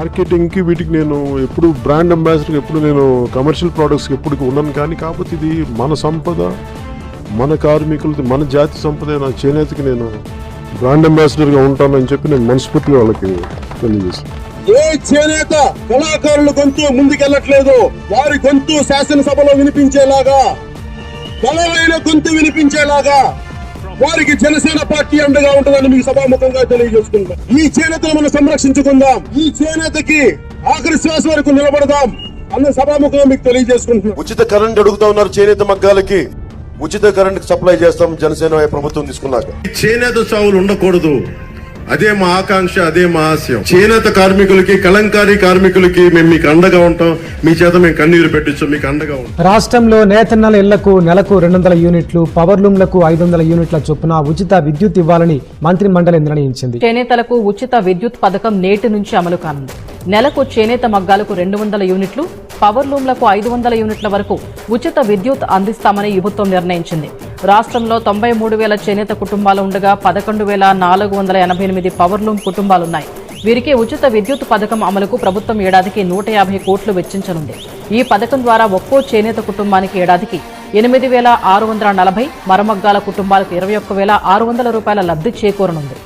మార్కెటింగ్కి వీటికి నేను ఎప్పుడు బ్రాండ్ అంబాసిడర్, ఎప్పుడు నేను కమర్షియల్ ప్రోడక్ట్స్కి ఎప్పుడు ఉన్నాను. కానీ కాకపోతే ఇది మన సంపద, మన కార్మికులది, మన జాతి సంపద. నా చేనేతకి నేను బ్రాండ్ అంబాసిడర్గా ఉంటానని చెప్పి నేను మనస్ఫూర్తిగా వాళ్ళకి తెలియజేస్తాను. ఏ చేనేత కళాకారుల గొంతు ముందుకెళ్లట్లేదు, వారి గొంతు శాసనసభలో వినిపించేలాగా, బలమైన గొంతు వినిపించేలాగా వారికి జనసేన పార్టీ అండగా ఉంటుందని మీకు సభాముఖంగా తెలియజేసుకుంటాం. ఈ చేనేతను మనం సంరక్షించుకుందాం, ఈ చేనేతకి ఆఖరి శ్వాస వరకు నిలబడదాం అన్న సభాముఖంగా మీకు తెలియజేసుకుంటున్నాం. ఉచిత కరెంట్ అడుగుతా ఉన్నారు చేనేత మగ్గాలకి, ఉచిత కరెంట్ సప్లై చేస్తాం జనసేన ప్రభుత్వం తీసుకున్నాక. చేనేత చావులు ఉండకూడదు, అదే మా ఆకాంక్ష, అదే మా ఆశయం. చేనేత కార్మికులకి, కలంకారీ కార్మికులకి మేము మీకు అండగా ఉంటాం, మీ చేత మేము కన్నీరు పెట్టించాం, మీకు అండగా ఉంటాం. రాష్ట్రంలో నేతన్నల ఇళ్లకు నెలకు 200 యూనిట్లు, పవర్లూమ్లకు 500 యూనిట్ల చొప్పున ఉచిత విద్యుత్ ఇవ్వాలని మంత్రి మండలి నిర్ణయించింది. చేనేతలకు ఉచిత విద్యుత్ పథకం నేటి నుంచి అమలు కానుంది. నెలకు చేనేత మగ్గాలకు 200 యూనిట్లు, పవర్లూమ్లకు 500 యూనిట్ల వరకు ఉచిత విద్యుత్ అందిస్తామని ప్రభుత్వం నిర్ణయించింది. రాష్ట్రంలో 93,000 చేనేత కుటుంబాలు ఉండగా 11,488 పవర్లూమ్ కుటుంబాలున్నాయి. వీరికి ఉచిత విద్యుత్ పథకం అమలుకు ప్రభుత్వం ఏడాదికి 150 కోట్లు వెచ్చించనుంది. ఈ పథకం ద్వారా ఒక్కో చేనేత కుటుంబానికి ఏడాదికి 8,640, మరమగ్గాల కుటుంబాలకు 21,600 రూపాయల లబ్ధి చేకూరనుంది.